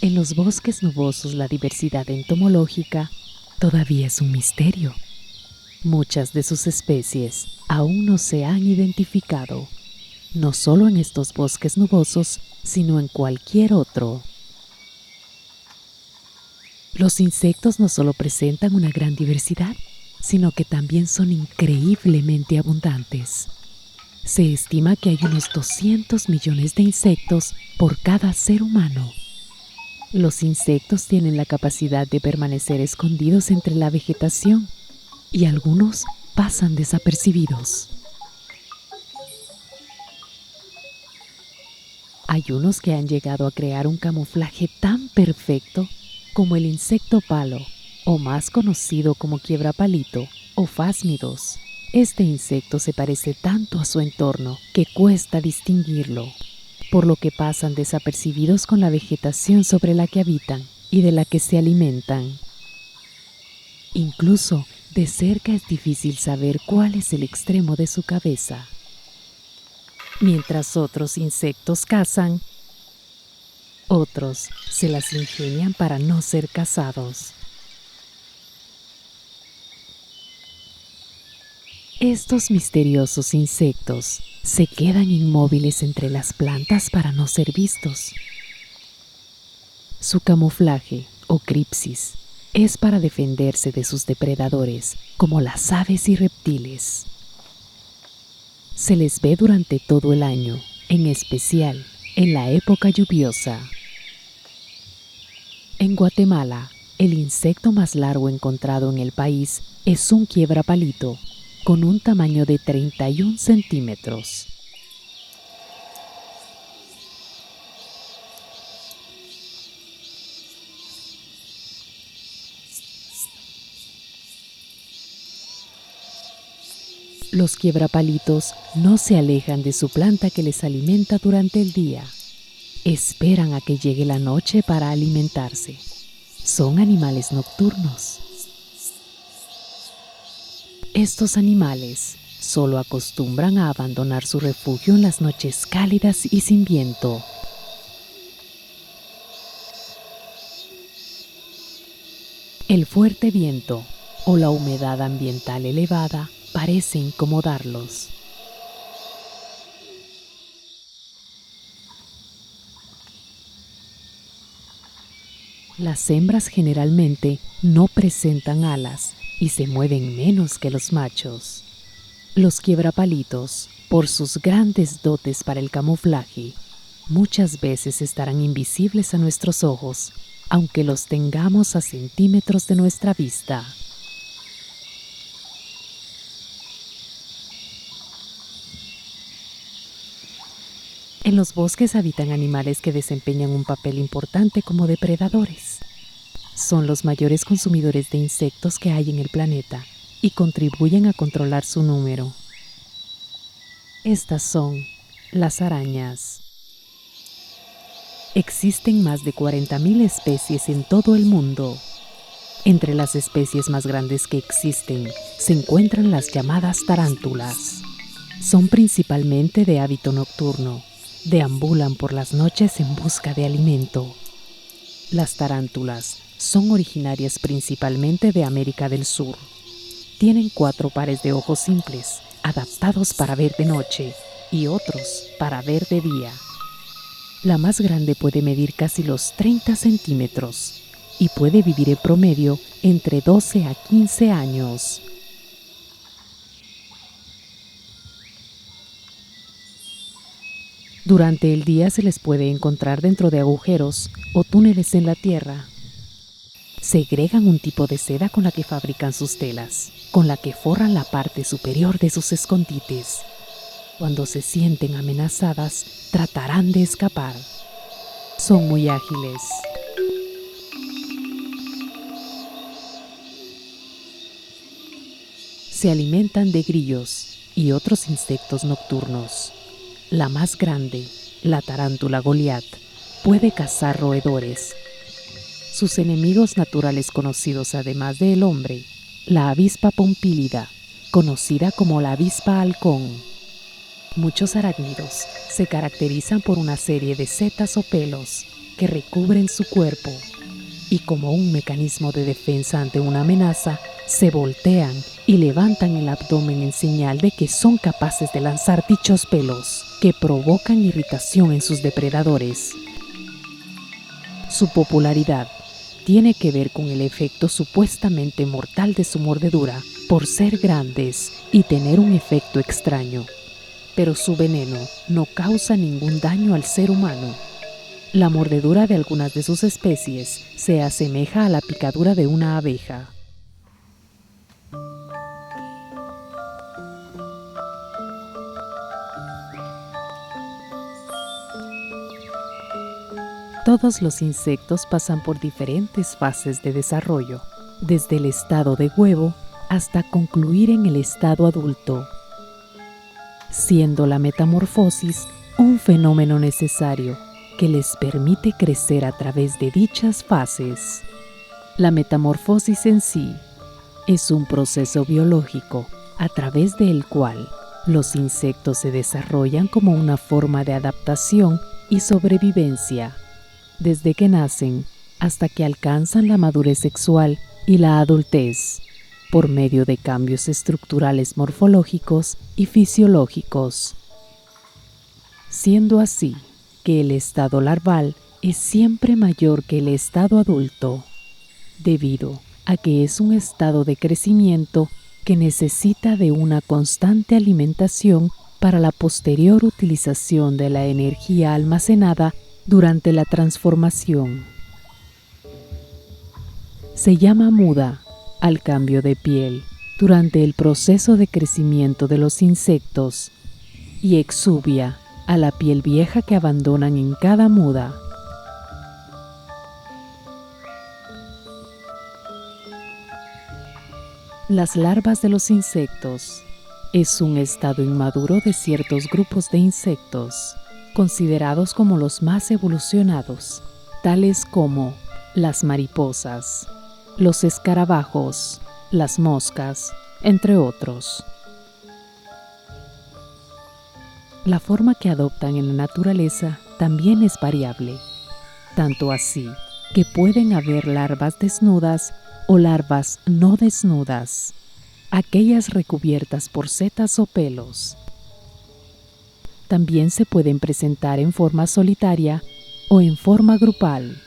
En los bosques nubosos la diversidad entomológica todavía es un misterio. Muchas de sus especies aún no se han identificado, no solo en estos bosques nubosos, sino en cualquier otro. Los insectos no solo presentan una gran diversidad, sino que también son increíblemente abundantes. Se estima que hay unos 200 millones de insectos por cada ser humano. Los insectos tienen la capacidad de permanecer escondidos entre la vegetación y algunos pasan desapercibidos. Hay unos que han llegado a crear un camuflaje tan perfecto como el insecto palo, o más conocido como quiebrapalito o fásmidos. Este insecto se parece tanto a su entorno que cuesta distinguirlo, por lo que pasan desapercibidos con la vegetación sobre la que habitan y de la que se alimentan. Incluso de cerca es difícil saber cuál es el extremo de su cabeza. Mientras otros insectos cazan, otros se las ingenian para no ser cazados. Estos misteriosos insectos se quedan inmóviles entre las plantas para no ser vistos. Su camuflaje, o cripsis, es para defenderse de sus depredadores, como las aves y reptiles. Se les ve durante todo el año, en especial en la época lluviosa. En Guatemala, el insecto más largo encontrado en el país es un quiebrapalito, con un tamaño de 31 centímetros. Los quiebrapalitos no se alejan de su planta que les alimenta durante el día. Esperan a que llegue la noche para alimentarse. Son animales nocturnos. Estos animales solo acostumbran a abandonar su refugio en las noches cálidas y sin viento. El fuerte viento o la humedad ambiental elevada parece incomodarlos. Las hembras generalmente no presentan alas y se mueven menos que los machos. Los quiebrapalitos, por sus grandes dotes para el camuflaje, muchas veces estarán invisibles a nuestros ojos, aunque los tengamos a centímetros de nuestra vista. En los bosques habitan animales que desempeñan un papel importante como depredadores. Son los mayores consumidores de insectos que hay en el planeta y contribuyen a controlar su número. Estas son las arañas. Existen más de 40.000 especies en todo el mundo. Entre las especies más grandes que existen se encuentran las llamadas tarántulas. Son principalmente de hábito nocturno. Deambulan por las noches en busca de alimento. Las tarántulas son originarias principalmente de América del Sur. Tienen 4 pares de ojos simples, adaptados para ver de noche, y otros para ver de día. La más grande puede medir casi los 30 centímetros y puede vivir en promedio entre 12 a 15 años. Durante el día se les puede encontrar dentro de agujeros o túneles en la tierra. Segregan un tipo de seda con la que fabrican sus telas, con la que forran la parte superior de sus escondites. Cuando se sienten amenazadas, tratarán de escapar. Son muy ágiles. Se alimentan de grillos y otros insectos nocturnos. La más grande, la tarántula Goliat, puede cazar roedores. Sus enemigos naturales conocidos además del hombre, la avispa pompílida, conocida como la avispa halcón. Muchos arácnidos se caracterizan por una serie de setas o pelos, que recubren su cuerpo y, como un mecanismo de defensa ante una amenaza, se voltean y levantan el abdomen en señal de que son capaces de lanzar dichos pelos que provocan irritación en sus depredadores. Su popularidad tiene que ver con el efecto supuestamente mortal de su mordedura por ser grandes y tener un efecto extraño. Pero su veneno no causa ningún daño al ser humano. La mordedura de algunas de sus especies se asemeja a la picadura de una abeja. Todos los insectos pasan por diferentes fases de desarrollo, desde el estado de huevo hasta concluir en el estado adulto, siendo la metamorfosis un fenómeno necesario que les permite crecer a través de dichas fases. La metamorfosis en sí es un proceso biológico a través del cual los insectos se desarrollan como una forma de adaptación y sobrevivencia, desde que nacen hasta que alcanzan la madurez sexual y la adultez, por medio de cambios estructurales morfológicos y fisiológicos. Siendo así que el estado larval es siempre mayor que el estado adulto, debido a que es un estado de crecimiento que necesita de una constante alimentación para la posterior utilización de la energía almacenada durante la transformación. Se llama muda al cambio de piel durante el proceso de crecimiento de los insectos y exuvia a la piel vieja que abandonan en cada muda. Las larvas de los insectos es un estado inmaduro de ciertos grupos de insectos, considerados como los más evolucionados, tales como las mariposas, los escarabajos, las moscas, entre otros. La forma que adoptan en la naturaleza también es variable, tanto así que pueden haber larvas desnudas o larvas no desnudas, aquellas recubiertas por setas o pelos. También se pueden presentar en forma solitaria o en forma grupal,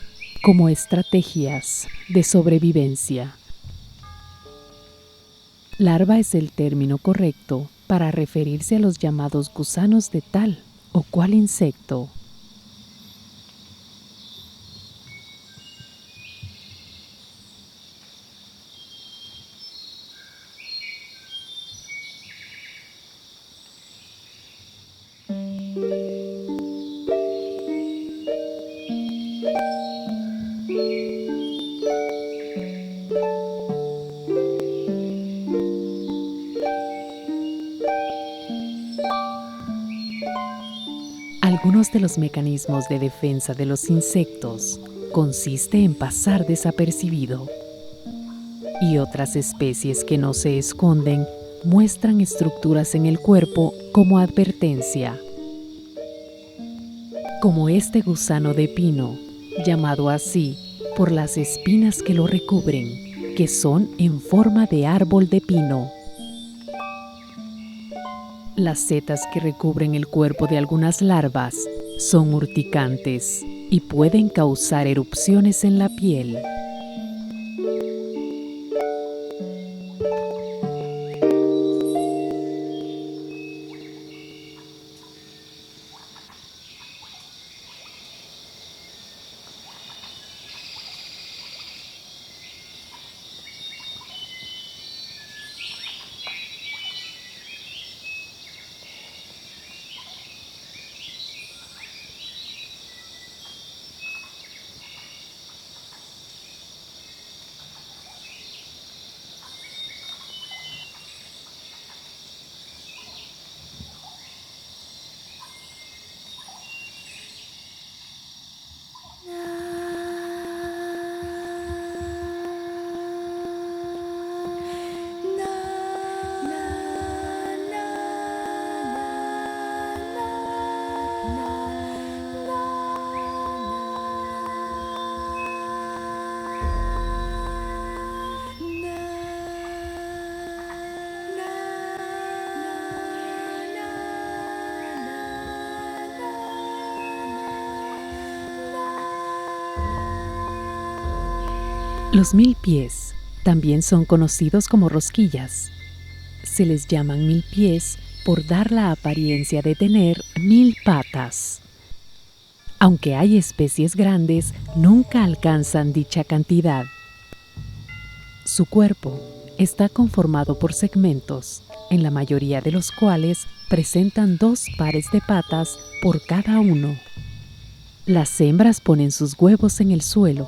como estrategias de sobrevivencia. Larva es el término correcto para referirse a los llamados gusanos de tal o cual insecto. Algunos de los mecanismos de defensa de los insectos consiste en pasar desapercibido, y otras especies que no se esconden muestran estructuras en el cuerpo como advertencia, como este gusano de pino, llamado así por las espinas que lo recubren, que son en forma de árbol de pino. Las setas que recubren el cuerpo de algunas larvas son urticantes y pueden causar erupciones en la piel. Los milpies también son conocidos como rosquillas. Se les llaman milpies por dar la apariencia de tener 1000 patas. Aunque hay especies grandes, nunca alcanzan dicha cantidad. Su cuerpo está conformado por segmentos, en la mayoría de los cuales presentan 2 pares de patas por cada uno. Las hembras ponen sus huevos en el suelo,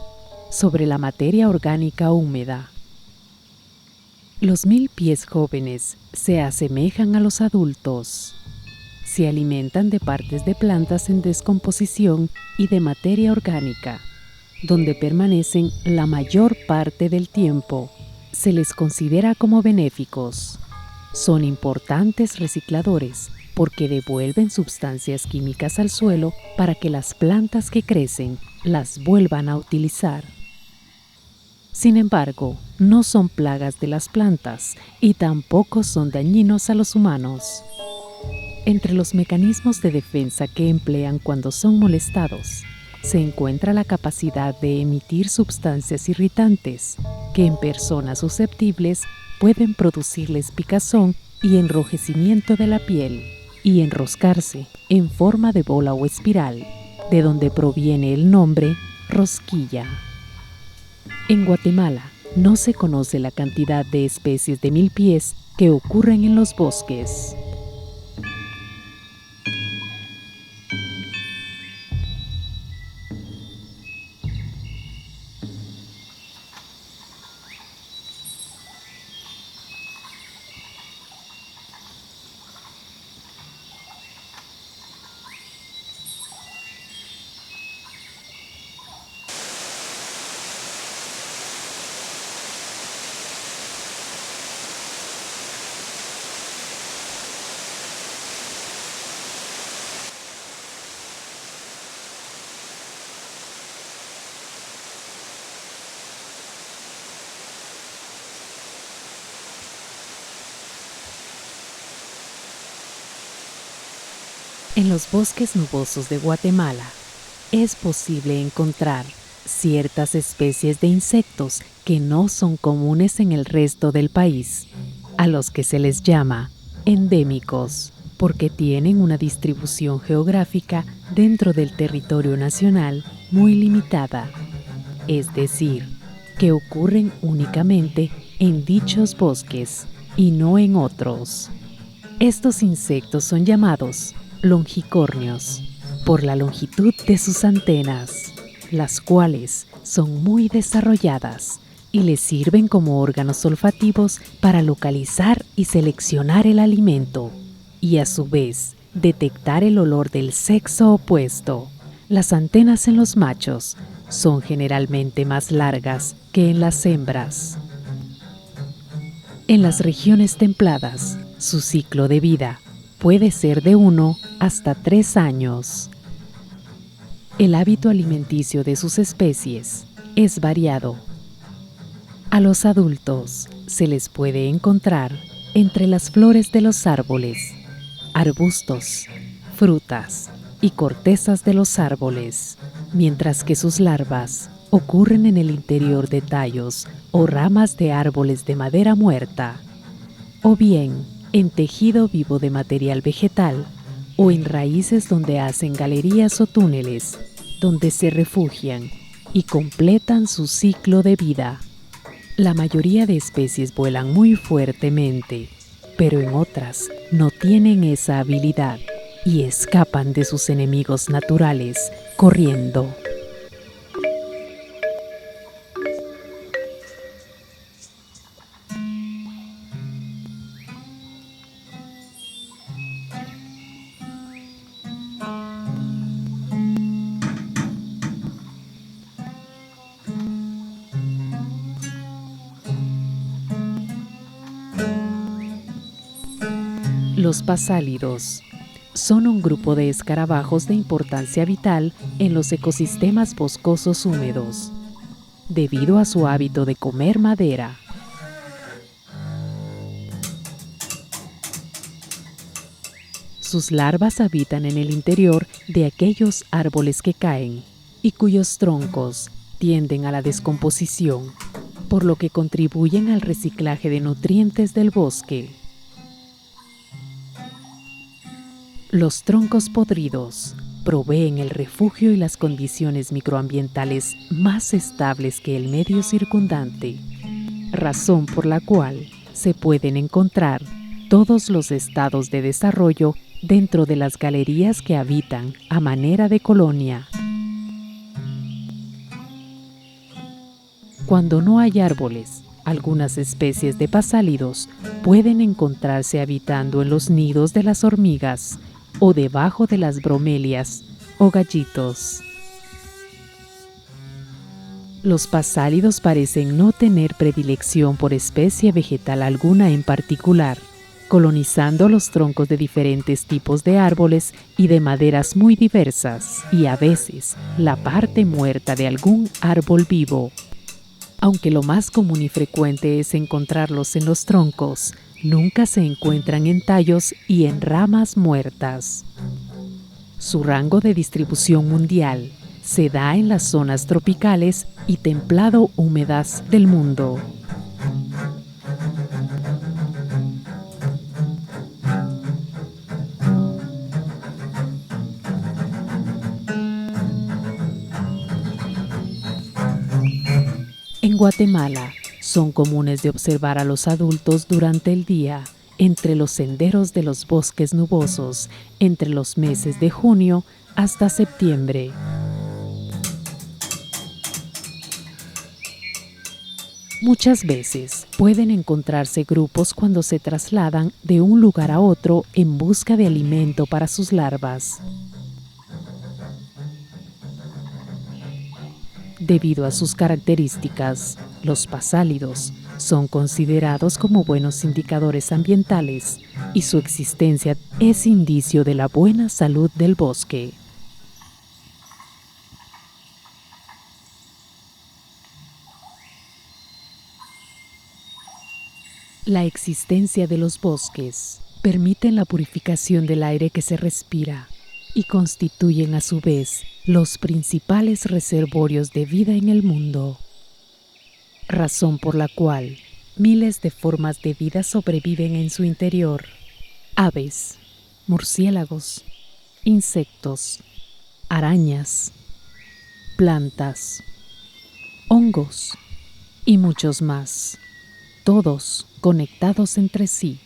sobre la materia orgánica húmeda. Los milpies jóvenes se asemejan a los adultos. Se alimentan de partes de plantas en descomposición y de materia orgánica, donde permanecen la mayor parte del tiempo. Se les considera como benéficos. Son importantes recicladores porque devuelven sustancias químicas al suelo para que las plantas que crecen las vuelvan a utilizar. Sin embargo, no son plagas de las plantas y tampoco son dañinos a los humanos. Entre los mecanismos de defensa que emplean cuando son molestados, se encuentra la capacidad de emitir sustancias irritantes que en personas susceptibles pueden producirles picazón y enrojecimiento de la piel y enroscarse en forma de bola o espiral, de donde proviene el nombre rosquilla. En Guatemala no se conoce la cantidad de especies de milpies que ocurren en los bosques. En los bosques nubosos de Guatemala es posible encontrar ciertas especies de insectos que no son comunes en el resto del país, a los que se les llama endémicos, porque tienen una distribución geográfica dentro del territorio nacional muy limitada, es decir, que ocurren únicamente en dichos bosques y no en otros. Estos insectos son llamados longicornios por la longitud de sus antenas, las cuales son muy desarrolladas y les sirven como órganos olfativos para localizar y seleccionar el alimento y a su vez detectar el olor del sexo opuesto. Las antenas en los machos son generalmente más largas que en las hembras. En las regiones templadas, su ciclo de vida puede ser de 1 hasta 3 años. El hábito alimenticio de sus especies es variado. A los adultos se les puede encontrar entre las flores de los árboles, arbustos, frutas y cortezas de los árboles, mientras que sus larvas ocurren en el interior de tallos o ramas de árboles de madera muerta, o bien en tejido vivo de material vegetal o en raíces donde hacen galerías o túneles, donde se refugian y completan su ciclo de vida. La mayoría de especies vuelan muy fuertemente, pero en otras no tienen esa habilidad y escapan de sus enemigos naturales corriendo. Los pasálidos son un grupo de escarabajos de importancia vital en los ecosistemas boscosos húmedos, debido a su hábito de comer madera. Sus larvas habitan en el interior de aquellos árboles que caen y cuyos troncos tienden a la descomposición por lo que contribuyen al reciclaje de nutrientes del bosque. Los troncos podridos proveen el refugio y las condiciones microambientales más estables que el medio circundante, razón por la cual se pueden encontrar todos los estados de desarrollo dentro de las galerías que habitan a manera de colonia. Cuando no hay árboles, algunas especies de pasálidos pueden encontrarse habitando en los nidos de las hormigas o debajo de las bromelias o gallitos. Los pasálidos parecen no tener predilección por especie vegetal alguna en particular, colonizando los troncos de diferentes tipos de árboles y de maderas muy diversas, y a veces la parte muerta de algún árbol vivo. Aunque lo más común y frecuente es encontrarlos en los troncos, nunca se encuentran en tallos y en ramas muertas. Su rango de distribución mundial se da en las zonas tropicales y templado húmedas del mundo. En Guatemala, son comunes de observar a los adultos durante el día, entre los senderos de los bosques nubosos, entre los meses de junio hasta septiembre. Muchas veces pueden encontrarse grupos cuando se trasladan de un lugar a otro en busca de alimento para sus larvas. Debido a sus características, los pasálidos son considerados como buenos indicadores ambientales y su existencia es indicio de la buena salud del bosque. La existencia de los bosques permite la purificación del aire que se respira y constituyen a su vez los principales reservorios de vida en el mundo, razón por la cual miles de formas de vida sobreviven en su interior: aves, murciélagos, insectos, arañas, plantas, hongos y muchos más, todos conectados entre sí.